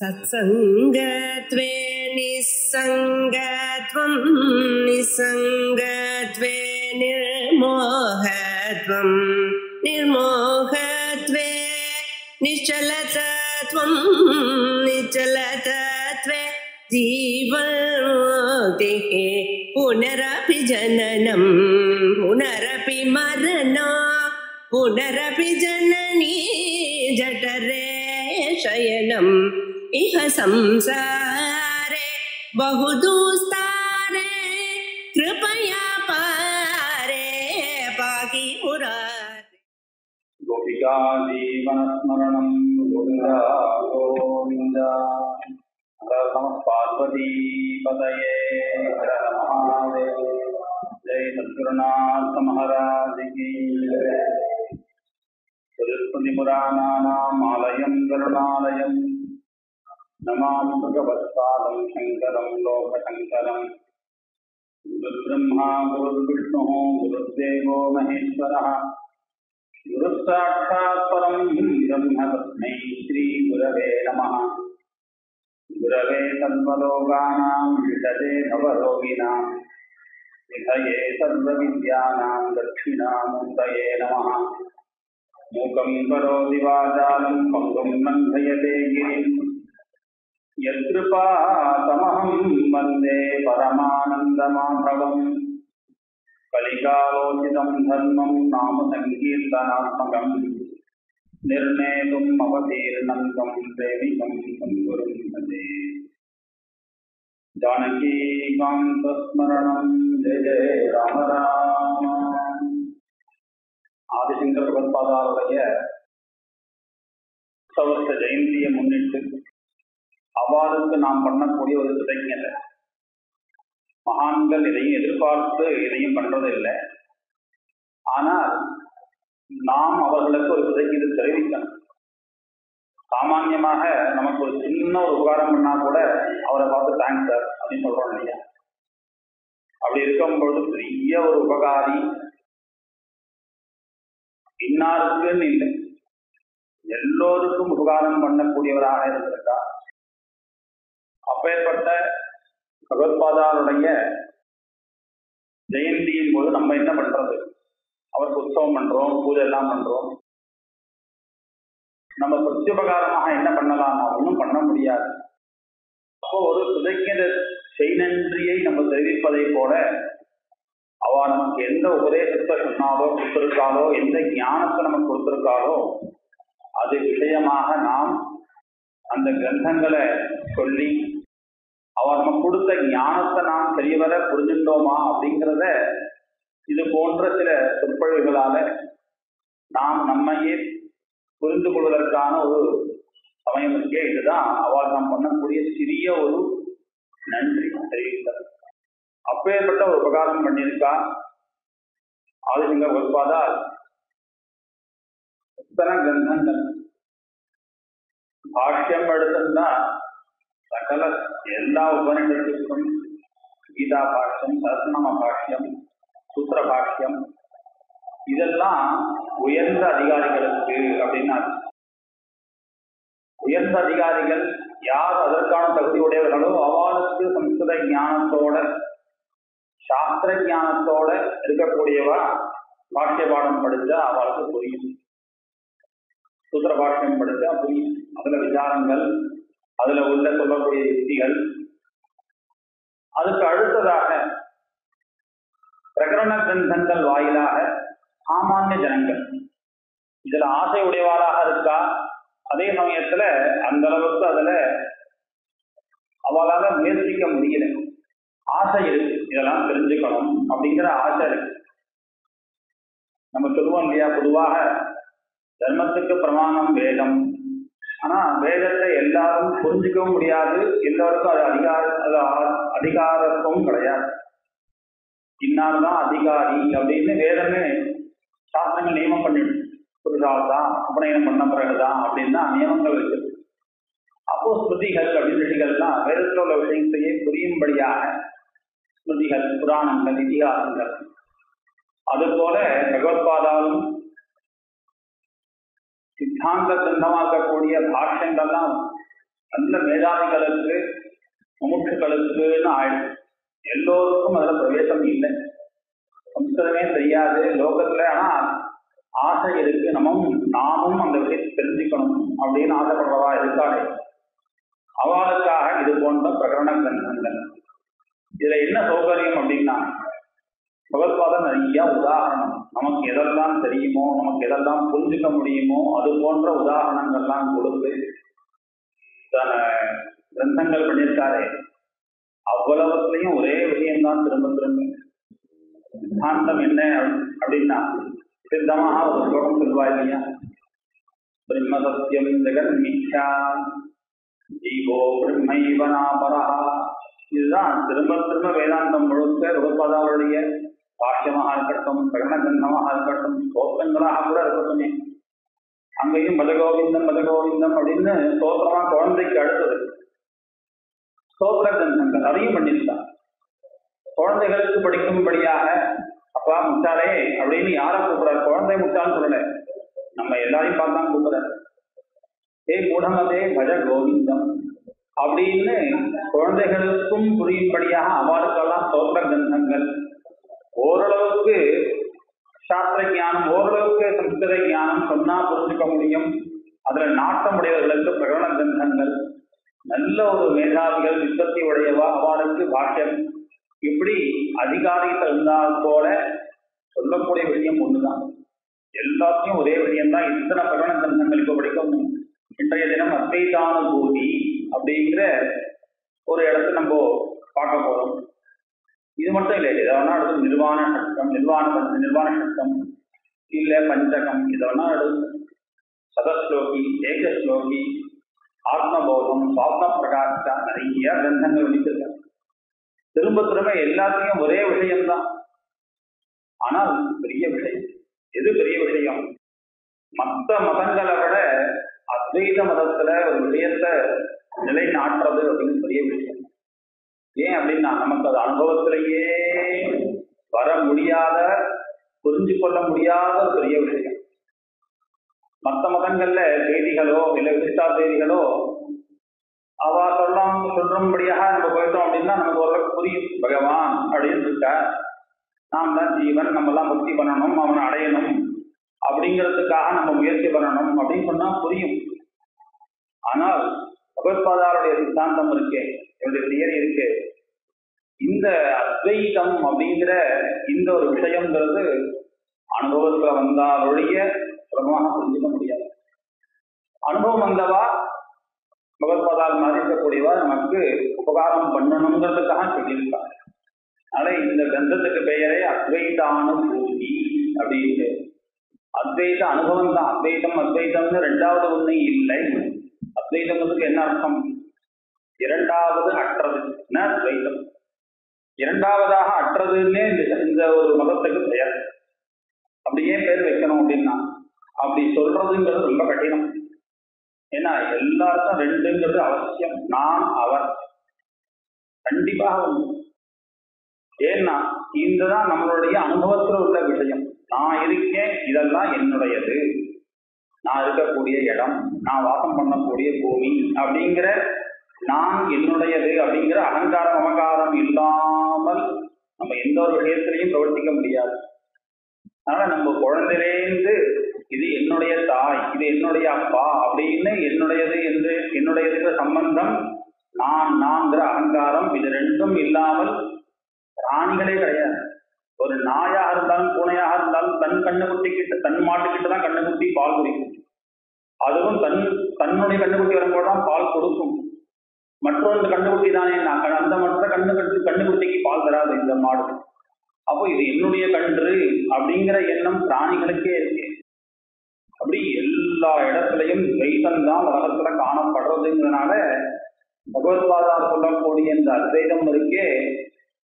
सत्संगत्वे निस्संगत्वं निस्संगत्वे निर्मोहत्वं निर्मोहत्वे निश्चलतत्वं निश्चलतत्वे जीवन्मुक्तिः पुनरपि जननं पुनरपि मरणं पुनरपि जननी जठरे शयनम् इह संसारे बहुदुस्तारे कृपया पारे पाहि मुरारे। गोपिका जीवनस्मरणं गोविन्दा गोविन्दा। हर नमः पार्वती पतये हर महादेव। जय सद्गुरुनाथ महाराज की जय। स्मृतिपुराणानाम् आलयं करुणालयं नमामि भगवत्पादं शङ्करं लोकशङ्करं। गुरुर्ब्रह्मा गुरुर्विष्णुः गुरुर्देवो महेश्वरः गुरुस्साक्षात् परं ब्रह्म तस्मै श्रीगुरवे नमः। गुरवे सर्वलोकानां विषये भवरोगिणां विषये सर्वविद्यानां दक्षिणामूर्तये नमः। मूकं करोति वाचालं पङ्गुं लङ्घयते गिरिं यत्कृपातमहं वन्दे परमानन्दमाधवम्। कलिकालोचितं धर्मं नाम संकीर्तनात्मकं निर्णेतुम् अवतीर्णं तं प्रेमिकं सद्गुरुं भजे। जानकीकान्तस्मरणं जय जय राम राम। ஆதிசங்கர பகவத்பாதாருடைய உற்சவ ஜெயந்தியை முன்னிட்டு அவ்வாறுக்கு நாம் பண்ணக்கூடிய ஒரு கிருதஜ்ஞதை. மகான்கள் இதையும் எதிர்பார்த்து இதையும் பண்றதில்லை. ஆனால் நாம் அவர்களுக்கு ஒரு கிருதஜ்ஞதை தெரிவிக்கணும். சாமான்யமாக நமக்கு ஒரு சின்ன ஒரு உபகாரம் பண்ணா கூட அவரை பார்த்து தேங்க்ஸ் சார் அப்படின்னு சொல்றோம் இல்லையா? அப்படி இருக்கும்பொழுது பெரிய ஒரு உபகாரி இன்னாருக்குன்னு இல்லை, எல்லோருக்கும் உபகாரம் பண்ணக்கூடியவராக இருந்திருக்கா. அப்பேற்பட்ட பகவத்பாதாருடைய ஜெயந்தியின் போது நம்ம என்ன பண்றது? அவருக்கு உற்சவம் பண்றோம், பூஜை எல்லாம் பண்றோம். நம்ம பிரத்யுபகாரமாக என்ன பண்ணலாம்? ஒன்றும் பண்ண முடியாது. அப்போ ஒரு கிருதஜ்ஞதை செய்நன்றியை நம்ம தெரிவிப்பதை போல அவ நமக்கு எந்த உபதேசத்தை சொன்னாலோ கொடுத்திருக்காளோ, எந்த ஞானத்தை நமக்கு கொடுத்திருக்காளோ அது விஷயமாக நாம் அந்த கிரந்தங்களை சொல்லி அவ நமக்கு கொடுத்த ஞானத்தை நாம் தெரியவர புரிஞ்சுட்டோமா அப்படிங்கிறத இது போன்ற சில சொற்பொழிவுகளால நாம் நம்மையே புரிந்து கொள்வதற்கான ஒரு சமயம் இருக்கே. இதுதான் அவள் நாம் பண்ணக்கூடிய சிறிய ஒரு நன்றி தெரிவித்தல். அப்பேற்பட்ட ஒரு உபகாரம் பண்ணியிருக்கா ஆதிசங்கர பகவத்பாதார். எத்தனை கிரந்தங்கள் பாஷ்யம் எடுத்துன்னா சகல எல்லா உபநிஷத்துக்கும் கீதா பாஷ்யம், சஹஸ்ரநாம பாஷ்யம், சூத்திர பாஷ்யம் இதெல்லாம் உயர்ந்த அதிகாரிகளுக்கு அப்படின்னா உயர்ந்த அதிகாரிகள் யார் அதற்கான தகுதி உடையவர்களோ அவளுக்கு சம்ஸ்கிருத ஞானத்தோட சாஸ்திர ஞானத்தோட இருக்கக்கூடியவா பாஷ்ய பாடம் படிச்சா அவளுக்கு புரியும். சூத்திர பாஷ்யம் படிச்சா புரியும். அதுல விசாரங்கள், அதுல உள்ள சொல்லக்கூடிய யுக்திகள். அதுக்கு அடுத்ததாக பிரகரண கிரந்தங்கள் வாயிலாக சாமானிய ஜனங்கள் இதுல ஆசை உடையவாளாக இருக்கா. அதே சமயத்துல அந்த அளவுக்கு அதுல அவளால முயற்சிக்க முடியல. ஆசை இருக்கு, இதெல்லாம் தெரிஞ்சுக்கணும் அப்படிங்கிற ஆசை இருக்கு. நம்ம சொல்லுவோம் இல்லையா, பொதுவாக தர்மத்துக்கு பிரமாணம் வேதம். ஆனா வேதத்தை எல்லாரும் புரிஞ்சுக்கவும் முடியாது, எல்லோருக்கும் அது அதிகாரத்துவம் கிடையாது. இன்னார்தான் அதிகாரி அப்படின்னு வேதமே சாஸ்திரங்கள் நியமம் பண்ணிடு. புதுசால் தான் உபநயனம் பண்ண பிறகுதான் அப்படின்னா நியமங்கள் இருக்குது. அப்போ ஸ்மிருதிகள் அப்படின்னு ரிஷிகள்லாம் வேதத்தில் உள்ள விஷயத்தையே புரியும்படியாக ஸ்மிருதிகள், புராணங்கள், இதிகாசங்கள். அதுபோல பகவத்பாதாவும் சித்தாந்த கிரந்தமாக்கக்கூடிய பாஷ்யங்கள்லாம் நல்ல மேதாவிகளுக்கு முமுட்சுகளுக்குன்னு ஆயிடும். எல்லோருக்கும் அதில் பிரவேசம் இல்லை. சம்ஸ்கிருதமே தெரியாது லோகத்துல, ஆனா ஆசை இருக்கு. நாமும் அந்த விஷயத்தை தெரிஞ்சுக்கணும் அப்படின்னு ஆசைப்படுறவா இருக்காளே, அவளுக்காக இது போன்ற பிரகரண கிரந்தங்கள். இதுல என்ன சௌகரியம் அப்படின்னா, பகவத்பாதம் நிறைய உதாரணம், நமக்கு எதெல்லாம் தெரியுமோ, நமக்கு எதெல்லாம் புரிஞ்சுக்க முடியுமோ அது போன்ற உதாரணங்கள்லாம் கொடுத்து கிரந்தங்கள் பண்ணியிருக்காரு. அவ்வளவுலையும் ஒரே விஷயம்தான் திரும்ப திரும்ப. சித்தாந்தம் என்ன அப்படின்னா, சித்தமாக ஒரு ஸ்லோகம் சொல்வா இல்லையா, பிரம்ம சத்தியம் ஜெகன் மித்யா ஜீவோ பிரம்மைவனாபரா. இதுதான் திரும்ப திரும்ப வேதாந்தம் முழுக்க பகவத்பாதாவுடைய பாஷ்யமாக இருக்கட்டும், பிரகரண கிரந்தமாக இருக்கட்டும், ஸ்தோத்திரங்களாக கூட இருக்கட்டுமே, அங்கேயும் பதகோவிந்தம் பதகோவிந்தம் அப்படின்னு ஸ்தோத்திரமா குழந்தைக்கு அடுத்தது ஸ்தோத்திர கிரந்தங்கள் அதையும் பண்ணியிருக்காங்க. குழந்தைகளுக்கு படிக்கும்படியாக அப்பா முட்டாளே அப்படின்னு யாரை கூப்பிடுறாரு? குழந்தை முட்டான்னு சொல்லல, நம்ம எல்லாரையும் பார்த்தான் கூப்பிடுறாரு. மூடமதே பஜ கோவிந்தம் அப்படின்னு குழந்தைகளுக்கும் புரியும்படியாக அவளுக்கெல்லாம் ஸ்தோத்திர கிரந்தங்கள். ஓரளவுக்கு சாஸ்திர ஞானம், ஓரளவுக்கு சம்ஸ்கிருத ஞானம் சொன்னா புரிஞ்சுக்க முடியும். அதுல நாட்டமுடையவர்களுக்கு பிரகரண கிரந்தங்கள், நல்ல ஒரு மேதாவிகள் விற்பத்தி உடையவா அவளுக்கு பாஷ்யம். இப்படி அதிகாரிகள் இருந்தால் போல சொல்லக்கூடிய விஷயம் ஒண்ணுதான். எல்லாத்தையும் ஒரே விஷயம்தான். இத்தனை பிரகரண கிரந்தங்கள் இப்ப படிக்கும். இன்றைய தினம் அத்வைதானுபூதி அப்படிங்கிற ஒரு இடத்த நம்ம பார்க்க போறோம். இது மட்டும் இல்லை, இதெல்லாம் அடுத்து நிர்வாண சட்டம், நிர்வாண சட்டம் இல்ல பஞ்சகம், இதெல்லாம் அடுத்து சதஸ்லோகி, ஏகஸ்லோகி, ஆத்மபோதம், சுவாத்ம பிரகாஷா, நிறைய கிரந்தங்கள் வடித்திருக்காங்க. திரும்ப திரும்ப எல்லாத்தையும் ஒரே விஷயம்தான். ஆனால் பெரிய விஷயம். எது பெரிய விஷயம்? மற்ற மதங்களை விட அத்வைத மதத்துல ஒரு விஷயத்தை நிலைநாட்டுறது அப்படின்னு பெரிய விஷயம். ஏன் அப்படின்னா, நமக்கு அது அனுபவத்திலேயே வர முடியாத, புரிஞ்சு கொள்ள முடியாத ஒரு பெரிய விஷயம். மற்ற மதங்கள்ல செய்திகளோ இல்ல விசிஷ்டா செய்திகளோ அவ சொல்லும்படியாக நம்ம போயிட்டோம் அப்படின்னா நமக்கு ஓரளவுக்கு புரியும். பகவான் அப்படின்னு இருக்கா, நாம் தான் ஜீவன், நம்ம எல்லாம் பக்தி பண்ணணும், அவனை அடையணும் அப்படிங்கிறதுக்காக நம்ம முயற்சி பண்ணணும் அப்படின்னு சொன்னா புரியும். ஆனால் பகவத்பாதாருடைய சித்தாந்தம் இருக்கே, என்னுடைய தியரி இருக்கு, இந்த அத்வைதம் அப்படிங்கிற இந்த ஒரு விஷயம்ங்கிறது அனுபவத்துல வந்தாலொழிய சுலபமாக புரிஞ்சுக்க முடியாது. அனுபவம் வந்தவா பகவத்பாதால் மாதிரி இருக்கக்கூடியவா நமக்கு உபகாரம் பண்ணணுங்கிறதுக்காக சொல்லியிருக்காங்க. அதனால இந்த கிரந்தத்துக்கு பெயரே அத்வைதானுபூதி அப்படின்னு. அத்வைத அனுபவம் தான். அத்வைதம்னு ரெண்டாவது ஒண்ணு இல்லை. அத்வைதத்துக்கு என்ன அர்த்தம்? இரண்டாவது அற்றது அத்வைதம். இரண்டாவதாக அற்றதுன்னே இந்த ஒரு மதத்துக்கு பெயர். அப்படியே பேர் வைக்கணும் அப்படின்னா, அப்படி சொல்றதுங்கிறது ரொம்ப கடினம். ஏன்னா எல்லாருக்கும் ரெண்டுங்கிறது அவசியம். நான் அவர் கண்டிப்பாக உண்டு. ஏன்னா இதுதான் நம்மளுடைய அனுபவத்துல உள்ள விஷயம். நான் இருக்கேன், இதெல்லாம் என்னுடையது, நான் இருக்கக்கூடிய இடம், நான் வாசம் பண்ணக்கூடிய பூமி அப்படிங்கிற நான் என்னுடையது அப்படிங்கிற அகங்காரம் மமகாரம் இல்லாமல் நம்ம எந்த ஒரு விஷயத்திலையும் பிரவர்த்திக்க முடியாது. அதனால நம்ம குழந்தையிலேருந்து இது என்னுடைய தாய், இது என்னுடைய அப்பா அப்படின்னு என்னுடையது சம்பந்தம், நான்கிற அகங்காரம், இது ரெண்டும் இல்லாமல் பிராணிகளே கிடையாது. ஒரு நாயாக இருந்தாலும் பூனையாக இருந்தாலும் தன் கண்ணுக்குட்டிக்கிட்ட, தன் மாட்டுக்கிட்ட தான் கண்ணுக்குட்டி பால் குடிக்கும். அதுவும் தன்னுடைய கண்ணுக்குட்டி வரும்போது தான் பால் கொடுக்கும். மற்றொன்று கண்ணுக்குட்டி தானே, அந்த மற்ற கண்ணுக்குட்டிக்கு பால் தராது இந்த மாடு. அப்போ இது என்னுடைய கன்று அப்படிங்கிற எண்ணம் பிராணிகளுக்கே இருக்கு. அப்படி எல்லா இடத்துலையும் துவைதம் தான் உலகத்துல காணப்படுறதுங்கிறதுனால பகவத்பாதா சொல்லக்கூடிய இந்த அத்வைதம் இருக்கே,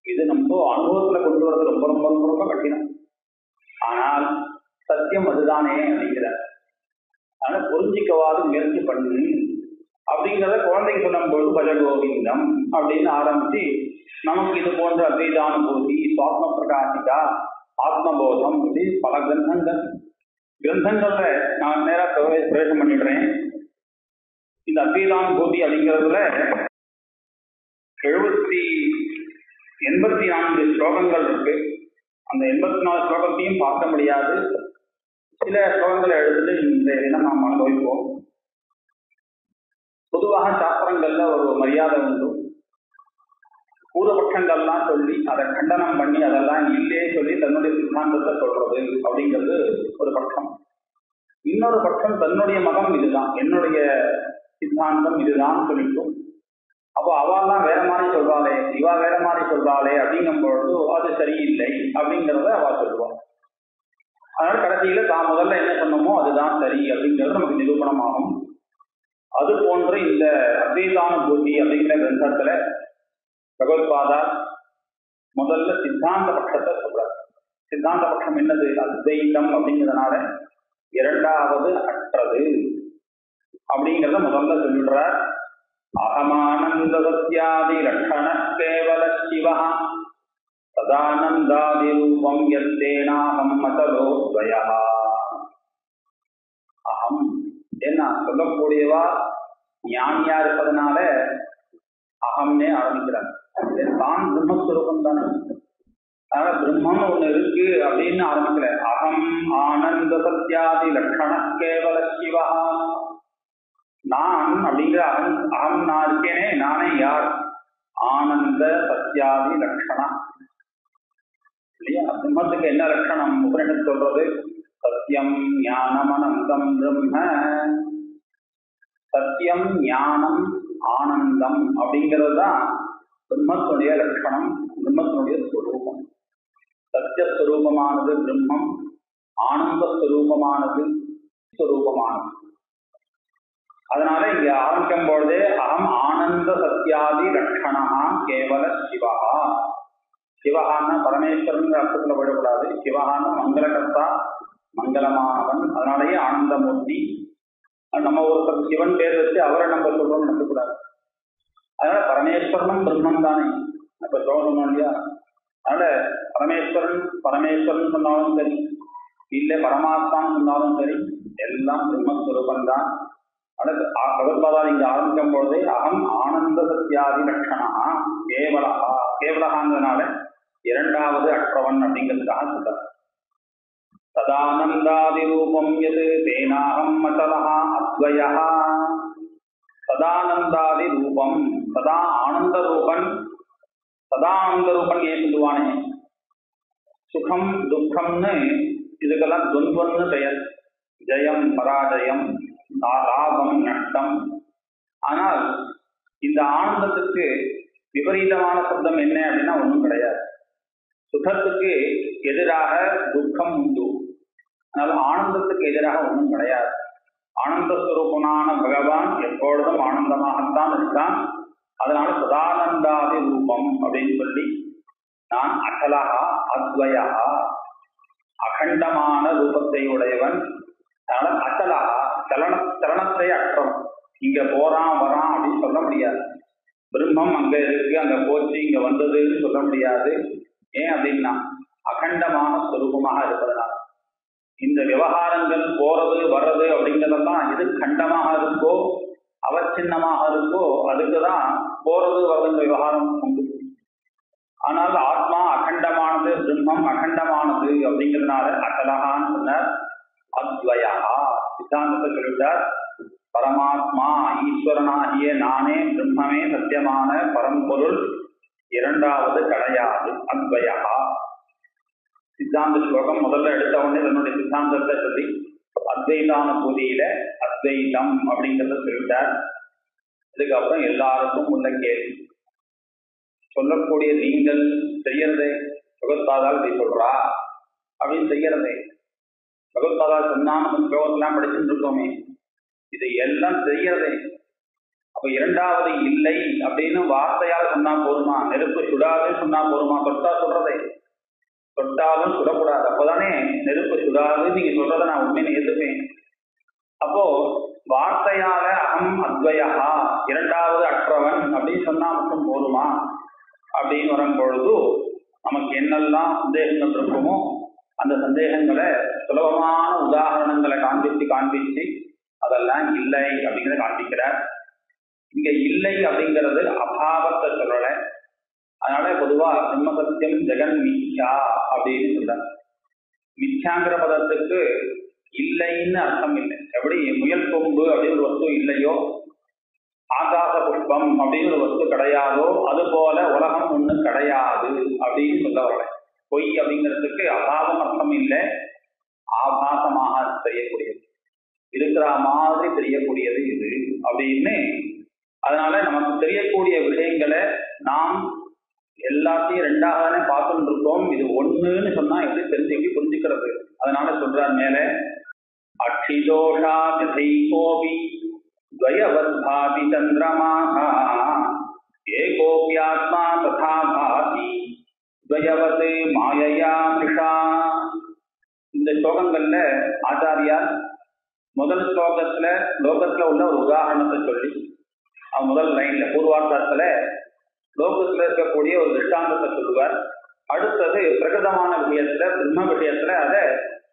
இது நம்ம அனுபவத்துல கொண்டு வரது ரொம்ப ரொம்ப ரொம்ப ரொம்ப கடினம். ஆனால் சத்தியம் அதுதானே அப்படிங்கிறார். அதனால புரிஞ்சிக்கவாது முயற்சி பண்ணு அப்படிங்கிறத குழந்தைக்கு சொல்லும்போது பஜகோவிந்தம் அப்படின்னு ஆரம்பிச்சு நமக்கு இது போன்ற அத்வைதானுபூதி, சுவாத்ம பிரகாசிகா, ஆத்மபோதம், இப்படி பல கிரந்தங்கள்ல நான் நேரா பிரவேசம் பண்ணிடுறேன். இந்த அத்வைதானுபூதி அப்படிங்கிறதுல 84 ஸ்லோகங்கள் இருக்கு. அந்த 84 ஸ்லோகத்தையும் பார்க்க முடியாது. சில ஸ்லோகங்களை எடுத்துட்டு இந்த தினம் நாம் அனுபவிப்போம். பொதுவாக சாஸ்திரங்கள்ல ஒரு மரியாதை உண்டு. பூர்வபட்சங்கள்லாம் சொல்லி அதை கண்டனம் பண்ணி அதெல்லாம் இல்லே சொல்லி தன்னுடைய சித்தாந்தத்தை சொல்றது அப்படிங்கிறது ஒரு பட்சம். இன்னொரு பட்சம் தன்னுடைய மதம் இதுதான், என்னுடைய சித்தாந்தம் இதுதான் சொல்லிட்டும். அப்போ அவெல்லாம் வேற மாதிரி சொல்றாளே, இவா வேற மாதிரி சொல்றாளே அப்படிங்கும் பொழுது அது சரியில்லை அப்படிங்கிறத அவ சொல்லுவாள். அதனால கடைசியில தான் முதல்ல என்ன சொன்னோமோ அதுதான் சரி அப்படிங்கிறது நமக்கு நிரூபணமாகும். அது போன்று இந்த அத்வைதானுபூதி அப்படிங்கிற கிரந்தத்துல பகவத்பாதா முதல்ல சித்தாந்த பட்சத்தை சொல்றார். சித்தாந்த பட்சம் என்னது? அத்வைதம் அப்படிங்கிறதுனால இரண்டாவது அற்றது அப்படிங்கிறத முதல்ல சொல்லிடுறார். அகமானந்த சத்யாதி லட்சண கேவல சிவா சதானந்தாதி ரூபம் யத்தேனாகம் மதலோ துவயா. அகம் என்ன சொல்லக்கூடியவா ஞானியா இருப்பதனால அகம்னே ஆரம்பிக்கிறார். தான் பிரம்மஸ்வரூபம் தானே, அதனால பிரம்மம் ஒண்ணு இருக்கு அப்படின்னு ஆரம்பிக்கல. அகம் ஆனந்த சத்யாதி லட்சண கேவல சிவா. நான் அப்படிங்கிற அகம் நான் இருக்கேனே, நானே யார்? ஆனந்த சத்யாதி லட்சணா இல்லையா? பிரம்மத்துக்கு என்ன லட்சணம்? உபனிஷத் சொல்றது சத்தியம் ஞானம் அனந்தம் பிரம்ம. சத்தியம் ஞானம் ஆனந்தம் அப்படிங்கிறது தான் பிரம்மத்தினுடைய லட்சணம், பிரம்மத்தினுடைய ஸ்வரூபம். சத்தியஸ்வரூபமானது பிரம்மம், ஆனந்த ஸ்வரூபமானது ஸ்வரூபமானது. அதனால இங்க ஆரம்பிக்கும் பொழுதே அகம் ஆனந்த சத்யாதி லட்சணா கேவல சிவா. சிவகான்னா பரமேஸ்வரன் அர்த்தத்துல விடக்கூடாது. சிவகான்னா மங்களகர்த்தா, மங்களமானவன். அதனாலேயே ஆனந்தமூர்த்தி. நம்ம ஒருத்தர் சிவன் பேர் வச்சு அவரை நம்ம சொல்றோம்னு நினைக்கக்கூடாது. அதனால பரமேஸ்வரனும் பிரம்மன் தானே இப்ப சொல்லணும் இல்லையா? அதனால பரமேஸ்வரன் சொன்னாலும் சரி, இல்ல பரமாத்மான்னு சொன்னாலும் சரி, எல்லாம் பிரம்மஸ்வரூபம் தான். அடுத்து பகவத்பாதா இங்க ஆரம்பிக்கும் பொழுதே அகம் ஆனந்த சத்யாதி லட்சணா கேவலகாங்கிறதுனால இரண்டாவது அற்றவன் அப்படிங்கிறதுக்காக சொல்றார். சதானந்தாதி ரூபம் எது தேனாகம் மதலஹா அத்வயா. சதானந்தாதி ரூபம், சதா ஆனந்த ரூபன். சதானந்த ரூபன் ஏன் சொல்லுவானே? சுகம் துக்கம்னு இதுக்கெல்லாம் துவந்துவன்னு பெயர். ஜெயம் பராஜயம், லாபம் நஷ்டம். ஆனால் இந்த ஆனந்தத்துக்கு விபரீதமான சப்தம் என்ன அப்படின்னா ஒன்றும் கிடையாது. சுகத்துக்கு எதிராக துக்கம் உண்டு, அதனால ஆனந்தத்துக்கு எதிராக ஒன்றும் கிடையாது. ஆனந்த ஸ்வரூபனான பகவான் எப்பொழுதும் ஆனந்தமாகத்தான் இருக்கான். அதனால சதானந்தாதி ரூபம் அப்படின்னு சொல்லி நான் அகலகா அத்வயா, அகண்டமான ரூபத்தை உடையவன். அதனால அச்சலகா, சலனத்தை அற்றவன். இங்க போறான் வரான் அப்படின்னு சொல்ல முடியாது. பிரம்மம் அங்க இருக்கு, அங்க போச்சு, இங்க வந்ததுன்னு சொல்ல முடியாது. ஏன் அப்படின்னா அகண்டமான ஸ்வரூபமாக இருப்பதனால. இந்த விவகாரங்கள் போறது வர்றது அப்படிங்கிறதெல்லாம் எது கண்டமாக இருக்கோ, அவச்சின்னமாக இருக்கோ, அதுக்குதான் போறது வர்றதுங்கிற விவகாரம் உண்டு. ஆனால் ஆத்மா அகண்டமானது, பிரம்மம் அகண்டமானது அப்படிங்கிறதுனால அகலகான்னு சொன்னார். அத்வயா சித்தாந்தத்தை சொல்லிட்டார். பரமாத்மா ஈஸ்வரனாகிய நானே பிரம்மமே சத்தியமான பரம்பொருள், இரண்டாவது கிடையாது. அத்வயா சித்தாந்த ஸ்லோகம் முதல்ல எடுத்தவொடனே தன்னுடைய சித்தாந்தத்தை சொல்லி அத்வைதானுபூதியில அத்வைதம் அப்படிங்கிறத சொல்லிட்டார். இதுக்கப்புறம் எல்லாருக்கும் உள்ள கேள்வி, சொல்லக்கூடிய நீங்கள் செய்யறதே பகவத்பாதால் இப்படி சொல்றா அப்படின்னு செய்யறதே. பகவத்பாதா சொன்னா நம்ம ஸ்லோகத்தெல்லாம் படிச்சுட்டு இருக்கோமே, இது எல்லாம் செய்யறதே. அப்ப இரண்டாவது இல்லை அப்படின்னு வார்த்தையால் சொன்னா போருமா? நெருப்பு சுடாதுன்னு சொன்னா போருமா? தொட்டா சொல்றதே, தொட்டாலும் சுடக்கூடாது. அப்போதானே நெருப்பு சுடாது நீங்க சொல்றதை நான் உண்மையை ஏற்றுப்பேன். அப்போ வார்த்தையால அகம் அத்வயா, இரண்டாவது அற்றவன் அப்படின்னு சொன்னா மட்டும் போருமா அப்படின்னு வரும் பொழுது நமக்கு என்னெல்லாம் சந்தேகங்கள் இருக்குமோ அந்த சந்தேகங்களை சுலபமான உதாரணங்களை காண்பிச்சு அதெல்லாம் இல்லை அப்படிங்கிறத காண்பிக்கிறார். இங்க இல்லை அப்படிங்கிறது அபாவத்தை சொல்லல. அதனால பொதுவா பிரம்ம சத்தியம் ஜெகன் மித்யா அப்படின்னு சொல்றாங்க. மித்யாங்கிற பதத்துக்கு இல்லைன்னு அர்த்தம் இல்லை. எப்படி முயல் கொம்பு அப்படின்னு ஒரு வஸ்து இல்லையோ, ஆகாச புஷ்பம் அப்படின்னு ஒரு வஸ்து கிடையாதோ, அது போல உலகம் ஒண்ணு கிடையாது அப்படின்னு சொல்ல வரல. பொய் அப்படிங்கிறதுக்கு அபாவம் அர்த்தம் இல்லை, ஆபாசமாக தெரியக்கூடியது, இருக்கிற மாதிரி தெரியக்கூடியது இது அப்படின்னு. அதனால நமக்கு தெரியக்கூடிய விஷயங்களை நாம் எல்லாத்தையும் ரெண்டாக தானே பார்த்துட்டு இருக்கோம். இது ஒண்ணுன்னு சொன்னா எப்படி எப்படி புரிஞ்சுக்கிறது? அதனால சொல்றார் மேல, அக்ஷிதோஷா கோபி துவயவத்பாதி சந்திரமாக ஏகோபியாத்மா ததா பாதி துவயவத் மாயையா மிஷா. இந்த ஸ்லோகங்கள்ல ஆச்சாரியார் முதல் ஸ்லோகத்துல லோகத்துல உள்ள ஒரு உதாரணத்தை சொல்லி, முதல் லைன்ல பூர்வார்த்தத்துல லோகத்துல இருக்கக்கூடிய ஒரு திருஷ்டாந்தத்தை சொல்லுவார். அடுத்தது பிரகிருதமான விஷயத்துல பிரம்ம விஷயத்துல அதை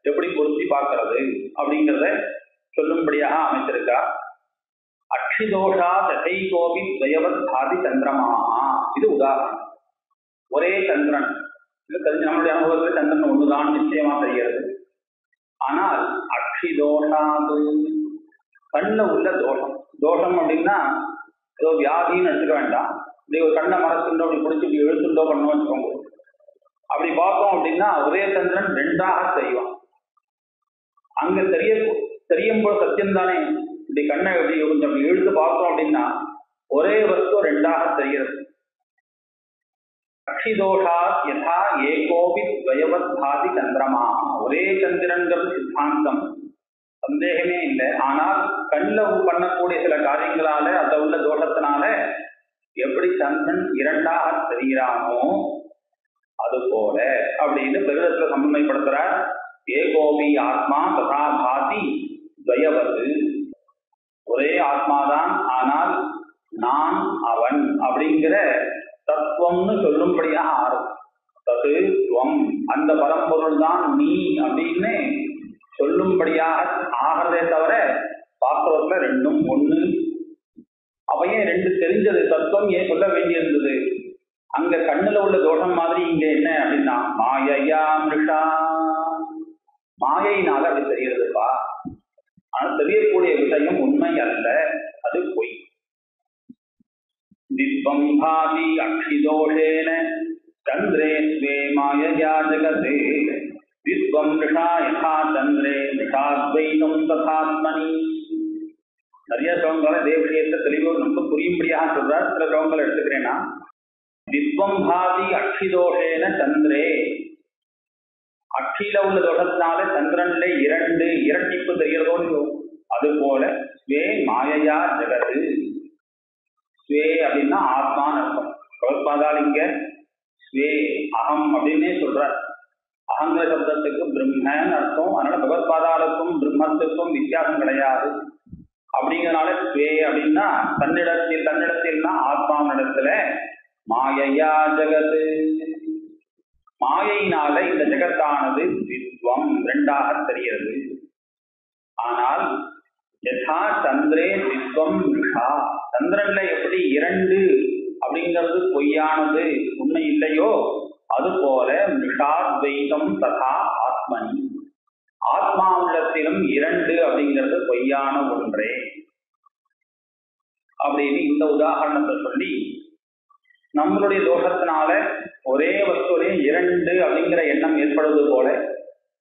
எப்படி பொருத்தி பார்க்கறது அப்படிங்கிறத சொல்லும்படியாக அமைச்சிருக்கா. அக்ஷிதோஷா தசை கோபி துவயவத் பாதி சந்திரமாகா, இது உதாரணம். ஒரே சந்திரன், இது தெரிஞ்சு நம்மளுடைய அனுபவத்தில் சந்திரன் ஒண்ணுதான் நிச்சயமா தெரிகிறது. ஆனால் அக்ஷிதோஷாது கண்ணில் உள்ள தோஷம். தோஷம் அப்படின்னா ஏதோ வியாதின்னு எடுத்துக்க வேண்டாம். இப்படி ஒரு கண்ணை மரத்துண்டோ அப்படி பிடிச்சி இப்படி எழுத்துண்டோ பண்ணோம் வச்சுக்கோங்க. அப்படி பார்த்தோம் அப்படின்னா ஒரே சந்திரன் ரெண்டாக தெரியும். அங்க தெரியும் போது சத்தியம் தானே. இப்படி கண்ணை எப்படி கொஞ்சம் இழுத்து பார்த்தோம் அப்படின்னா ஒரே வஸ்து ரெண்டாக தெரிகிறது. அக்ஷிதோஷா யதா ஏகோபி துவயவத் பாதி சந்திரமா, ஒரே சந்திரன்கிறது சித்தாந்தம், சந்தேகமே இல்லை. ஆனால் கண்ணில் பண்ணக்கூடிய சில காரியங்களால அதுல உள்ள தோஷத்தினால எப்படி சந்திரன் இரண்டாக தெரிகிறானோ அது போல அப்படின்னு பிரகிருதத்துல சமன்மைப்படுத்துறார். ஏகோபி ஆத்மா ததா பாதி துவயவது, ஒரே ஆத்மாதான் ஆனால் நான் அவன் அப்படிங்கிற தத்துவம்னு சொல்லும்படியாக ஆறும். தது துவம், அந்த பரம்பொருள் தான் நீ அப்படின்னு சொல்லும்படியாக ஆகிறதே தவிர வாஸ்தவத்துல ரெண்டும் ஒண்ணு. அவையே ரெண்டு தெரிஞ்சது, தத்துவம் ஏன் சொல்ல வேண்டியிருந்தது? அங்க கண்ணுல உள்ள தோஷம் மாதிரி இங்க என்ன அப்படின்னா மாயையா மிருஷா, மாயையினால அது தெரிகிறதுப்பா. ஆனா தெரியக்கூடிய விஷயம் உண்மை அல்ல, அது பொய். திவ்வம் பாதி அக்ஷிதோஷேன சந்திரே ஸ்வே மாயையா ஜகதே விஸ்வம் மிருஷா யதா சந்திரே மிருஷாத்வைதம் ததாத்மனி. நிறைய ஸ்லோகங்களை இதே விஷயத்தை தெளிவு ரொம்ப புரியும்படியாக சொல்றார். சில ஸ்லோகங்களை எடுத்துக்கிறேன்னா, விஸ்வம் பாதி அக்ஷிதோஷேன சந்திரே, அக்ஷியில உள்ள தோஷத்தினால சந்திரன்ல இரண்டு இரட்டிப்பு தெரிகிறதோ அது போல ஸ்வே மாயையா ஜெகது. ஸ்வே அப்படின்னா ஆத்மான்னு அர்த்தம். பகவத்பாதால் இங்க ஸ்வே அகம் அப்படின்னே சொல்றார். அகங்கிற சப்தத்துக்கு பிரம்மன்னு அர்த்தம். அதனால பகவத்பாதாலுக்கும் பிரம்மத்துக்கும் வித்தியாசம் கிடையாது. அப்படிங்கிறதுனால ஸ்வே அப்படின்னா தன்னிடத்தில்னா ஆத்மாவினிடத்துல மாயையா ஜெகது, மாயையினால இந்த ஜெகத்தானது வித்வம் ரெண்டாக தெரிகிறது. ஆனால் யதா சந்திரே வித்வம் மிருஷா, சந்திரன்ல எப்படி இரண்டு அப்படிங்கிறது பொய்யானது உண்மை இல்லையோ அது போல மிருஷாத்வைதம் ததா ஆத்மனி, ஆத்மாவிடத்திலும் இரண்டு அப்படிங்கிறது பொய்யான ஒன்றே அப்படின்னு இந்த உதாரணத்தை சொல்லி, நம்மளுடைய தோஷத்தினால ஒரே வஸ்துவிலே இரண்டு அப்படிங்கிற எண்ணம் ஏற்படுவது போல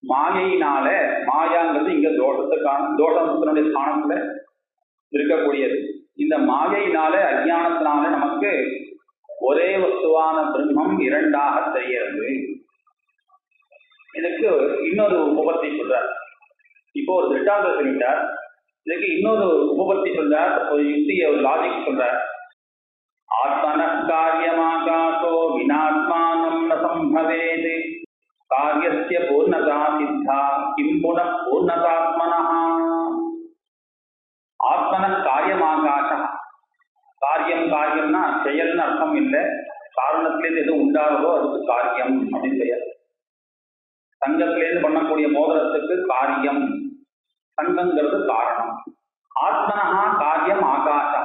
மாயையினால, மாயாங்கிறது இங்க தோஷத்தினுடைய ஸ்தானத்துல இருக்கக்கூடியது. இந்த மாயையினால அஞ்ஞானத்தினால நமக்கு ஒரே வஸ்துவான பிரம்மம் இரண்டாக தெரிகிறது. இதுக்கு இன்னொரு உபபத்தி சொல்றார். இப்போ ஒரு திருஷ்டாந்தம் சொல்லிட்டார், இதுக்கு இன்னொரு உபபத்தி சொல்றார், ஒரு யுக்தியை ஒரு லாஜிக் சொல்றார். ஆத்மன காரியமாகாசோ வினாத்மானம் ந சம்பவேத் காரியஸ்ய பூர்ணதா சித்தா கிம் புனః பூர்ணதாத்மனஹ. ஆத்மன காரியமாகாச, காரியம்னா செயல்னு அர்த்தம் இல்லை. காரணத்திலேருந்து எது உண்டாகிறதோ அதுக்கு காரியம் அப்படின்னு பெயர். சங்கத்திலேருந்து பண்ணக்கூடிய மோதிரத்துக்கு காரியம், சங்கங்கிறது காரணம். ஆத்மனஹா காரியம் ஆகாசா,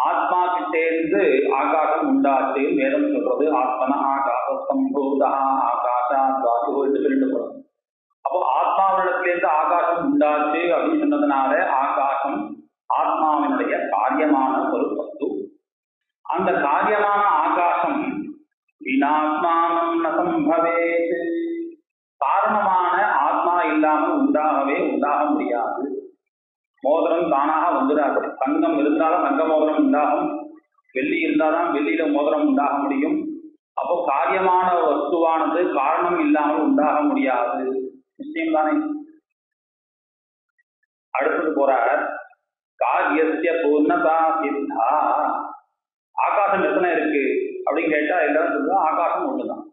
ஆத்மா கிட்டேருந்து ஆகாசம் உண்டாச்சு வேதம் சொல்றது. ஆத்மனா ஆகாசம்பூதா ஆகாஷா தாது என்று சொல்லிட்டு போறோம். அப்போ ஆத்மாவிடத்திலேருந்து ஆகாசம் உண்டாச்சு அப்படின்னு சொன்னதுனால ஆகாசம் ஆத்மாவினுடைய காரியமான ஒரு வஸ்து. அந்த காரியமான ஆகாசம் வினாத்மானம் ந சம்பவேத், காரணமான ஆத்மா இல்லாமல் உண்டாக முடியாது. மோதிரம் தானாக வந்துடாது. தங்கம் இருந்தாலும் தங்க மோதிரம் உண்டாகும், வெள்ளி இருந்தால்தான் வெள்ளியில மோதிரம் உண்டாக முடியும். அப்போ காரியமான வஸ்துவானது காரணம் இல்லாமல் உண்டாக முடியாது. நிச்சயம் தானே. அடுத்தது போறார், காரியஸ்ய பூர்ணதா சித்தா. ஆகாசம் எத்தனை இருக்கு அப்படின்னு கேட்டா எல்லாரும் சொல்லுவா ஆகாசம் ஒண்ணுதான்.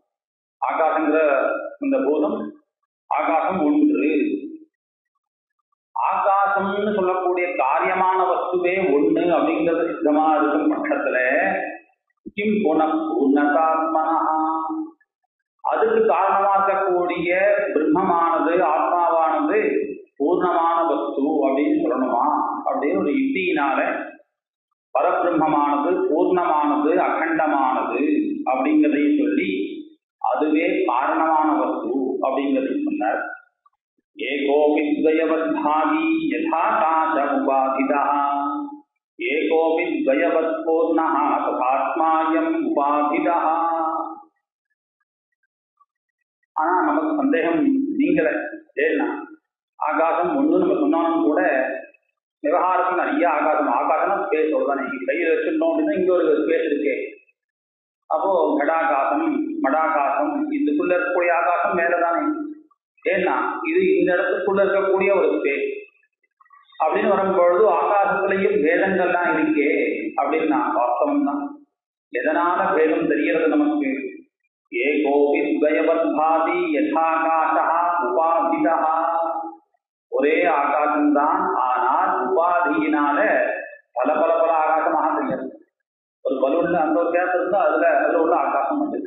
ஆகாசங்கிற இந்த பூதம் ஆகாசம் ஒன்று. ஆகாசம்னு சொல்லக்கூடிய காரியமான வஸ்துவே ஒண்ணு அப்படிங்கிறது சித்தமா இருக்கும் பட்சத்துல கிம் பூர்ணதாத்மனா, அதுக்கு காரணமாக்கக்கூடிய பிரம்மமானது ஆத்மாவானது பூர்ணமான வஸ்து அப்படின்னு சொல்லணுமா அப்படின்னு ஒரு யுக்தியினால பரபிரம்மமானது பூர்ணமானது அகண்டமானது அப்படிங்கிறதையும் சொல்லி அதுவே காரணமான வஸ்து அப்படிங்கிறதையும் சொன்னார். ஏகோபி துவயவத்பாவி யதாகாச உபாதிதா ஏகோபி துவயவத் பூர்ணஹ ததாத்மாயம் உபாதிதா. ஆனா நமக்கு சந்தேகம் நீங்கள ஏன்னா ஆகாசம் ஒண்ணு நம்ம சொன்னாலும் கூட விவகாரத்துக்கு நிறைய ஆகாசம்னா ஸ்பேஸ் வருதானே. கையில் வச்சிருந்தோம் அப்படின்னா இங்க ஒரு ஸ்பேஸ் இருக்கே. அப்போ கடாகாசம் மடாகாசம் இதுக்குள்ள இருக்கக்கூடிய ஆகாசம் மேலதானே. ஏன்னா இது இந்த இடத்துக்குள்ள இருக்கக்கூடிய ஒரு ஸ்பேஸ் அப்படின்னு வரும்பொழுது ஆகாசத்திலையும் பேதங்கள்லாம் இருக்கே அப்படின்னா வாஸ்தவம் தான். எதனால பேதம் தெரியறது நமக்கு? ஏகோபி துவயவத்பாதி யதாகாசா உபாதிதா, ஒரே ஆகாசம்தான். ஆனால் உபாதியினால பல பல பல ஆகாசமாக தெரியாது. ஒரு பலூன்ல அந்த ஒரு கேஸ் இருந்தா அதுல உள்ள ஆகாசம் வந்து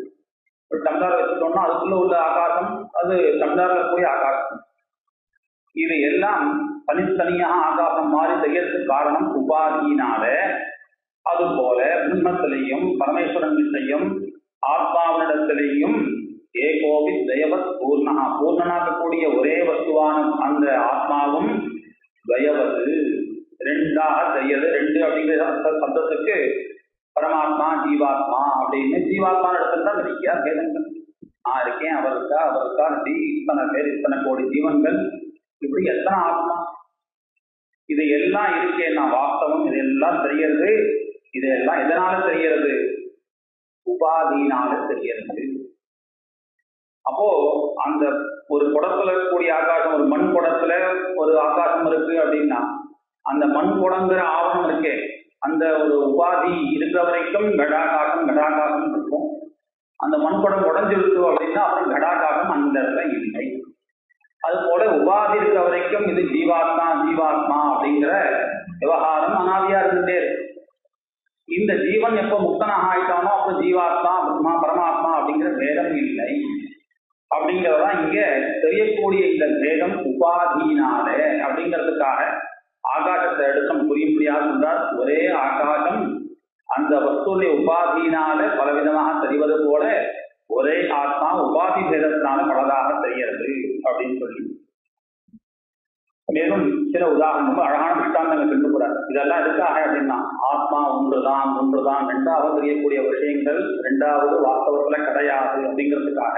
ஒரு டம்ளர் வச்சுட்டோம்னா அதுக்குள்ள உள்ள ஆகாசம் அது டம்ளர்ல கூடிய ஆகாசம். இது எல்லாம் தனித்தனியாக ஆகாசம் மாறி தெரியறதுக்கு காரணம் உபாதியினால. அதுபோல பிரம்மத்திலையும் பரமேஸ்வரனிடத்திலையும் ஆத்மாவினிடத்திலையும் ஏகோபி தயவத் பூர்ணா, பூர்ணனாகக்கூடிய ஒரே வஸ்துவான அந்த ஆத்மாவும் தயவது ரெண்டாக தெரியது. ரெண்டு அப்படிங்கிற சப்தத்துக்கு பரமாத்மா ஜீவாத்மா அப்படின்னு ஜீவாத்மா இடத்துல தான் நிறைய பேதங்கள். நான் இருக்கேன், அவர் இருக்கா, இத்தனை பேர், இத்தனை கோடி ஜீவன்கள், இப்படி எத்தனை ஆத்மா, இது எல்லாம் இருக்கேன்னா வாஸ்தவம். இதெல்லாம் தெரியறது. இதெல்லாம் எதனால தெரியறது? உபாதியினால தெரியறது. அப்போ அந்த ஒரு குடத்துல இருக்கக்கூடிய ஆகாசம், ஒரு மண் குடத்துல ஒரு ஆகாசம் இருக்கு அப்படின்னா அந்த மண் குடங்கிற ஆவணம் இருக்கே, அந்த ஒரு உபாதி இருக்கிற வரைக்கும் கடாகாசம் இருக்கும். அந்த மண் குடம் உடஞ்சிருக்கு அப்படின்னா அப்புறம் கடாகாசம் அந்த இடத்துல இல்லை. அது போல உபாதி இருக்கிற வரைக்கும் இது ஜீவாத்மா அப்படிங்கிற விவகாரம் அனாதியா இருந்துட்டே இருக்கு. இந்த ஜீவன் எப்போ முக்தனாக ஆயிட்டானோ அப்போ ஜீவாத்மா பிரம்மா பரமாத்மா அப்படிங்கிற பேதம் இல்லை அப்படிங்கிறதான் இங்க தெரியக்கூடிய இந்த பேதம் உபாதியினால அப்படிங்கிறதுக்காக ஆகாசத்தை எடுக்கும் புரியும்படியாக இருந்தால் ஒரே ஆகாசம் அந்த வஸ்துடைய உபாதியினால பலவிதமாக தெரிவது போல ஒரே ஆத்மா உபாதி பேதத்தினால பலதாக தெரிகிறது அப்படின்னு சொல்லி மேலும் சில உதாரணம் அழகான விஷயங்கள் கொண்டு போறாரு. இதெல்லாம் எதுக்காக அப்படின்னா ஆத்மா ஒன்றுதான் ரெண்டாவது தெரியக்கூடிய விஷயங்கள் ரெண்டாவது வாஸ்தவத்துல கிடையாது அப்படிங்கிறதுக்காக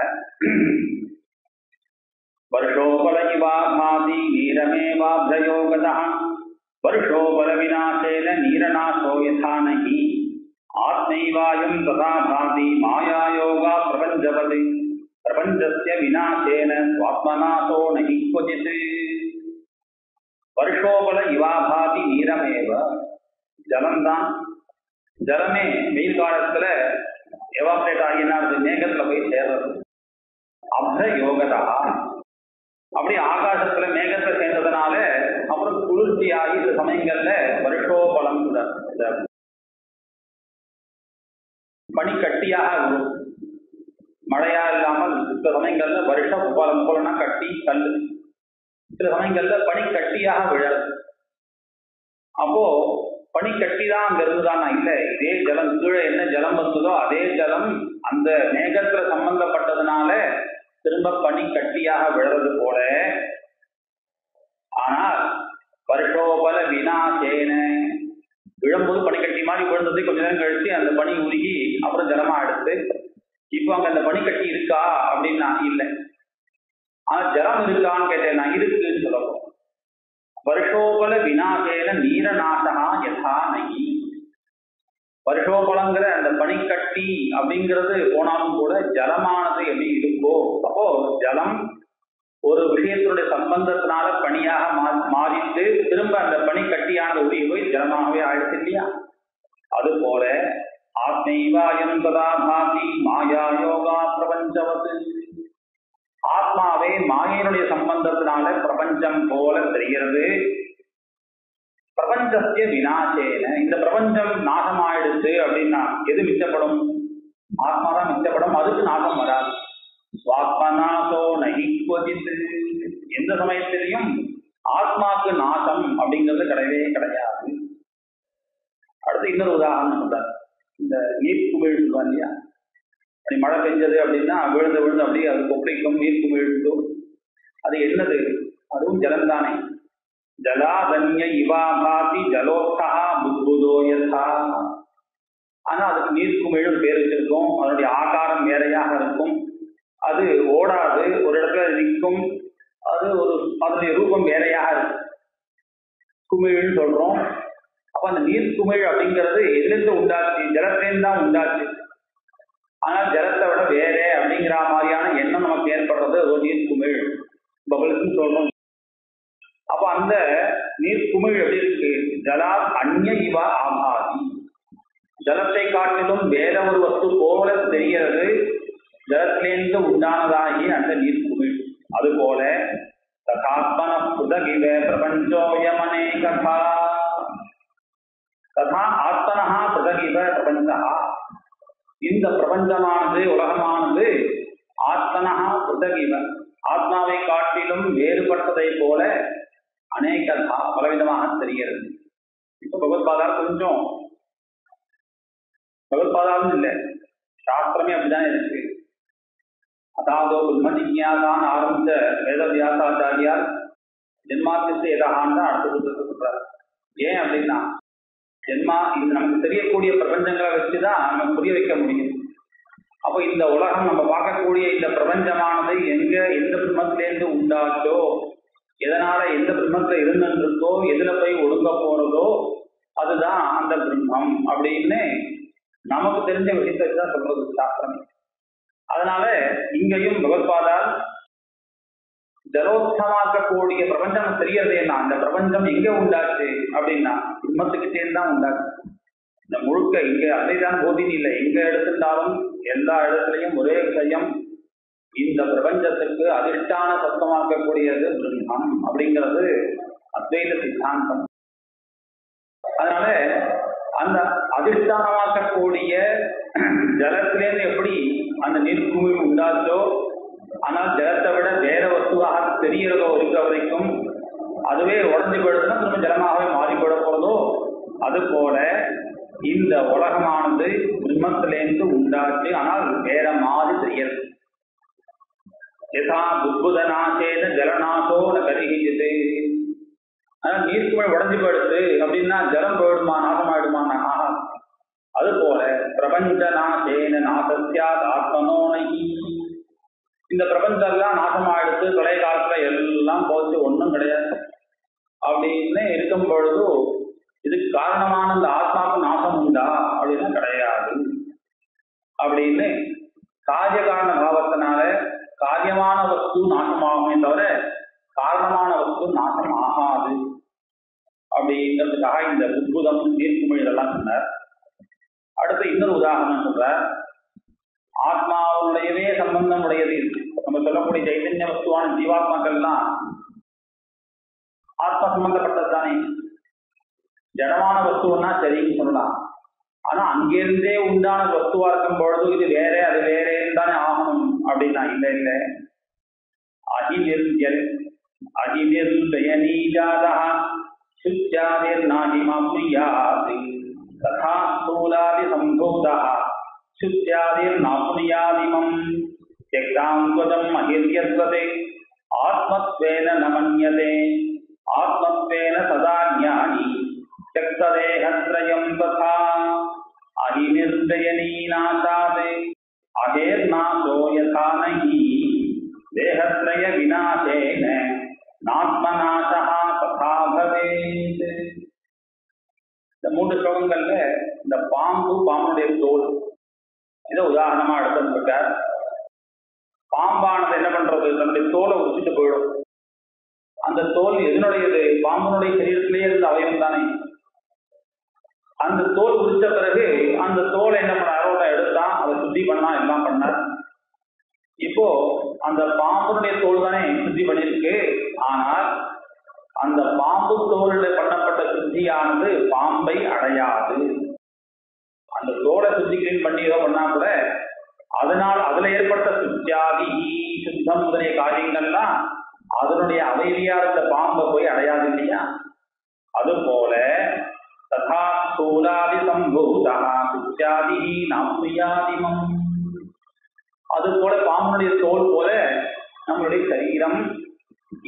வருஷோபல இவாபாதி நீரமேவாப்தயோகதா வருஷோபல விநாசேன நீரநாசோ யதா நஹி ஆத்மைவாயம் ததா பாதி மாயாயோகா பிரபஞ்சவதி பிரபஞ்சஸ்ய விநாசேன ஸ்வாத்மநாசோ நஹி க்வசித். வருஷோபல இவாபாதி நீரமேவ, ஜலம்தான். ஜலமே வெயில் காலத்துல எவாபரேட் ஆகினா அது மேகத்துல போய் சேர்றது. அப்த யோகதா, அப்படி ஆகாசத்துல மேகத்தை சேர்ந்ததுனால அப்புறம் குளிர்ச்சி ஆகி இந்த சமயங்கள்ல வருஷோபலம் பனிக்கட்டியாக வரும். மழையா இல்லாமல் சில சமயங்கள்ல வருஷ உபாலம் போலனா கட்டி கல்லு, சில சமயங்கள்ல பனி கட்டியாக விழறது. அப்போ பனிக்கட்டி தான் அங்க இருந்துதான் இல்லை, இதே ஜலம் கீழே என்ன ஜலம் வந்ததோ அதே ஜலம் அந்த மேகத்துல சம்பந்தப்பட்டதுனால திரும்ப பனிக்கட்டியாக விழுறது போல. ஆனால் வருஷோபல வினாசேன விழும்போது பனிக்கட்டி மாதிரி விழுந்தது, கொஞ்ச நேரம் கழிச்சு அந்த பனி உருகி அப்புறம் ஜலமா எடுத்து இப்போ அங்க அந்த பனிக்கட்டி இருக்கா அப்படின்னா இல்லை. ஆனா ஜலம் இருக்கான்னு கேட்டேன், நான் இருக்குன்னு சொல்லப்போம். வருஷோபல வினாசேன நீரநாசா யதா நகி. வருஷோபலங்கிற அந்த பனிக்கட்டி அப்படிங்கிறது போனாலும் கூட ஜலமானது எப்படி இருக்கோ, அப்போ ஜலம் ஒரு விஷயத்தினுடைய சம்பந்தத்தினால பனியாக மாறிட்டு திரும்ப அந்த பனிக்கட்டியான உரிய போய் ஜலமாகவே ஆயிடுச்சு இல்லையா? அது போல ஆத்மைவாயம் ததா பாதி மாயா யோகா பிரபஞ்சவது. ஆத்மாவே மாயினுடைய சம்பந்தத்தினால பிரபஞ்சம் போல தெரிகிறது. பிரபஞ்சத்திய விநாசேன, இந்த பிரபஞ்சம் நாசமாயிடுச்சு அப்படின்னா எது மிச்சப்படும்? ஆத்மாதான் மிச்சப்படும், அதுக்கு நாசம் வராது. சுவாத்மநாசோ நகிக்வதித்து, எந்த சமயத்திலையும் ஆத்மாக்கு நாசம் அப்படிங்கிறது கிடையவே கிடையாது. அடுத்து இன்னொரு உதாரணம் சொல்றார். இந்த நீர்க்குமிழ் சொல்லுவாங்க இல்லையா, அப்படி மழை பெஞ்சது அப்படின்னா விழுந்து விழுந்து அப்படியே அது கொப்பளிக்கும், நீர்க்குமிழ்ந்தோ. அது என்னது? அதுவும் ஜலந்தானே. ஜலாதன்ய இவாபாதி ஜலோத்தா புத்புதோ யதா. ஆனா அதுக்கு நீர்க்குமிழும் பேர் வச்சிருக்கும், அதனுடைய ஆகாரம் வேறையாக இருக்கும், அது ஓடாது, ஒரு இடத்துல நிற்கும், அது ஒரு அதனுடைய ரூபம் வேறையாக இருக்கும். குமிழ்னு சொல்றோம். அப்ப அந்த நீர்க்குமிழ் அப்படிங்கிறது எதிலிருந்து உண்டாச்சு? ஜலத்திலிருந்து தான் உண்டாச்சு. ஆனால் ஜலத்தை விட வேற அப்படிங்கிற மாதிரியான எண்ணம் நமக்கு ஏற்படுறது ஒரு நீர்க்குமிழ் பபுள்ஸ்ன்னு சொல்றோம். அப்ப அந்த நீர்க்குமிழ் எப்படி இருக்கு? ஜலா அந்நிய இவா ஆபாதி, ஜலத்தை காட்டிலும் வேற ஒரு வஸ்து போல தெரிகிறது, ஜலத்திலிருந்து உண்டானதாகி அந்த நீர்க்குமிழ். அது போல ததாத்மன புதகிவ பிரபஞ்சோயமனே கதா, ததா ஆத்மனஹா புதகிவ பிரபஞ்சா. இந்த பிரபஞ்சமானது உலகமானது ஆத்மனஹா புதகிவ, ஆத்மாவை காட்டிலும் வேறுபட்டதை போல அநேகதா பலவிதமாக தெரிகிறது. இப்ப பகவத்பாதால் கொஞ்சம், பகவத்பாதாலும் இல்லை, சாஸ்திரமே அப்படிதான் இருக்கு. அதாவது பிரம்ம ஜிக்ஞாசான்னு ஆரம்பித்த வேத வியாசாச்சாரியார் ஜென்மாத்தியத்தை எதாகான்னு அடுத்த சொல்றாரு. ஏன் அப்படின்னா ஜென்மா இது நமக்கு தெரியக்கூடிய பிரபஞ்சங்களை வச்சுதான் நம்ம புரிய வைக்க முடியும். அப்போ இந்த உலகம் நம்ம பார்க்கக்கூடிய இந்த பிரபஞ்சமானது எங்க எந்த பிரம்மத்திலேருந்து உண்டாச்சோ, எதனால எந்த பிரம்மத்துல இருந்துருக்கோ, எதுல போய் ஒடுங்க போறதோ அதுதான் அந்த பிரம்மம் அப்படின்னு நமக்கு தெரிஞ்ச விஷயத்தை தான் சொல்றது சாஸ்திரமே. அதனால இங்கேயும் பகவத்பாதால் ஜலோத்தமாக்கக்கூடிய பிரபஞ்சம் தெரியறதேன்னா அந்த பிரபஞ்சம் எங்க உண்டாச்சு அப்படின்னா பிரம்மத்துக்கிட்டேன்னு தான் உண்டாச்சு. இந்த முழுக்க இங்க அதைதான் போதினி இல்லை, எங்க எடுத்திருந்தாலும் எல்லா இடத்துலையும் ஒரே விஷயம், இந்த பிரபஞ்சத்துக்கு அதிஷ்டான சத்தமாக்கக்கூடியது பிரம்மம் அப்படிங்கிறது அத்வைத சித்தாந்தம். அதனால அந்த அதிஷ்டானமாக்கக்கூடிய ஜலத்திலேருந்து எப்படி அந்த நீர்க்குமிழ் உண்டாச்சோ, ஆனால் ஜலத்தை விட வேற வஸ்துவாக தெரிகிறதோ இருக்கிற வரைக்கும், அதுவே உடஞ்சி போயிடுதுன்னா திரும்ப ஜலமாகவே மாறிவிட போறதோ, அது போல இந்த உலகமானது பிரம்மத்திலேருந்து உண்டாச்சு, ஆனால் வேற மாதிரி தெரிகிறது. யதா புத்புதநாசேன ஜலநாசோ ந கரிஹியதே. ஆனால் நீர்க்குமிழ் உடஞ்சி போயிடுது அப்படின்னா ஜலம் போயிடுமா, நாசமாயிடுமான்னா ஆஹா. அது போல பிரபஞ்ச நாசேன நாசத்யாத் ஆத்மனோ நகி. இந்த பிரபஞ்சம் எல்லாம் நாசமாயிடுத்து, பழைய காலத்துல எல்லாம் போச்சு, ஒன்றும் கிடையாது அப்படின்னு இருக்கும் பொழுது இதுக்கு காரணமான இந்த ஆத்மாவுக்கு நாசம் உண்டா அப்படின்னா கிடையாது அப்படின்னு காரியகாரண பாவத்தினால காரியமான வஸ்து நாசமாகுமே தவிர காரணமான வஸ்து நாசம் ஆகாது அப்படிங்கிறதுக்காக இந்த புத்புதம் நீர்க்குமிழ் இதெல்லாம் சொன்னார். அடுத்து இன்னொரு உதாரணம் சொல்றார். ஆத்மாவுடையவே சம்பந்தம் உடையது இருக்கு. நம்ம சொல்லக்கூடிய சைத்தன்ய வஸ்துவான ஜீவாத்மாக்கள்லாம் ஆத்மா சம்பந்தப்பட்டது தானே. ஜடமான வஸ்துவன்னா சரின்னு சொல்லலாம். ஆனா அங்கிருந்தே உண்டான வஸ்துவா இருக்கும் பொழுது இது வேற அது வேறேன்னு தானே ஆகணும் அப்படின்னா இல்லை இல்லை. அகிநிர்ஜயனீஜாதா शुच्यादिर्नाहिमाप्नुयात् तथा स्थूलादिसम्भूतः शुच्यादिर्नाप्नुयादिमम् त्यक्तां त्वचं महिर्यद्वते आत्मत्वेन न मन्यते आत्मत्वेन सदा ज्ञानी त्यक्तदेहत्रयं तथा अहिर्निर्दयनीनाशात् अहेर्नाशो यथा नहि देहत्रय विनाशेन नात्मनाशः तथा भवेत्. இந்த மூன்று ஸ்லோகங்கள்ல இந்த பாம்புடைய தோல் இதை உதாரணமா எடுத்துருக்கார். பாம்பானது என்ன பண்றது, தன்னுடைய தோலை உரிச்சிட்டு போயிடும். அந்த தோல் எதனுடையது? பாம்புனுடைய சரீரத்திலேயே இருந்த அவயம் தானே. அந்த தோல் உரிச்ச பிறகு அந்த தோலை என்ன பண்ண அரோட எடுத்தான், அதை சுத்தி பண்ணா, எல்லாம் பண்ணார். இப்போ அந்த பாம்புடைய தோல் தானே சுத்தி பண்ணிருக்கு. ஆனால் அந்த பாம்பு தோலில் பண்ணப்பட்ட சுத்தியானது பாம்பை அடையாது. அந்த தோலை சுத்தி கிளீன் பண்ணி ஏதோ பண்ணா கூட அதனால் அதுல ஏற்பட்ட சுத்தியாதி சுத்தம் முதலிய காரியங்கள்லாம் அதனுடைய அமைதியா இருந்த பாம்பை போய் அடையாது இல்லையா. அது போல ததா ஸ்தூலாதி சம்பூதா சுத்தியாதி நாப்னுயாதிமம். அது போல பாம்புடைய தோல் போல நம்மளுடைய சரீரம்,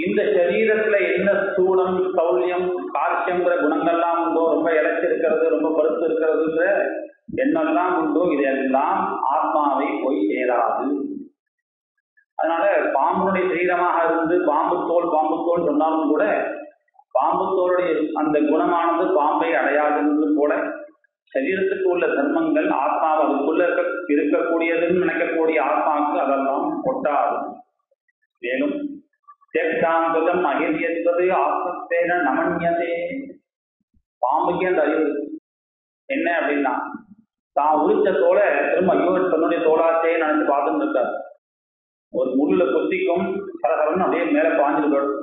இந்த சரீரத்துல என்ன ஸ்தூலம் சௌல்யம் கால்சியங்கிற குணங்கள்லாம் உண்டோ, ரொம்ப இழைச்சிருக்கிறது, ரொம்ப பருத்து இருக்கிறதுங்கிற என்னெல்லாம் உண்டோ, இதெல்லாம் ஆத்மாவை போய் சேராது. அதனால பாம்புடைய சரீரமாக இருந்து பாம்பு தோல் சொன்னாலும் கூட பாம்பு தோளுடைய அந்த குணமானது பாம்பை அடையாதுன்றது போல சரீரத்துக்கு உள்ள தர்மங்கள் ஆத்மாவை அதுக்குள்ள இருக்கக்கூடியதுன்னு நினைக்கக்கூடிய ஆத்மாவுக்கு அதெல்லாம் ஒட்டாது. மேலும் தேக்தாம்பதம் அகில் என்பது ஆத்மத்தேன நமன்யதே. பாம்புக்கே அந்த அறிவு என்ன அப்படின்னா, தான் உரிச்ச தோலை திரும்ப ஐயோ தன்னுடைய தோளாச்சே நினைச்சு பார்த்துன்னு இருக்காரு. ஒரு முள்ளுல குத்திக்கும், சரசரன்னு அப்படியே மேல பாஞ்சிட்டு போயிடும்,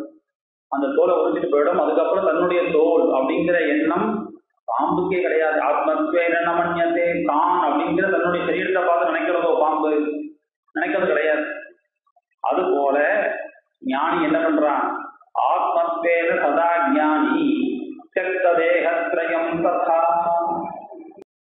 அந்த தோலை உரிச்சிட்டு போயிடும். அதுக்கப்புறம் தன்னுடைய தோல் அப்படிங்கிற எண்ணம் பாம்புக்கே கிடையாது. ஆத்மத்வேன நமன்யதே, தான் அப்படிங்கிற தன்னுடைய சரீரத்தை பார்த்து நினைக்கிறதோ பாம்பு நினைக்கிறது கிடையாது. அது போல ஞானி என்ன பண்றான், ஆத்மத்வேன சதா ஞானி त्यक्तदेहत्रयं तथा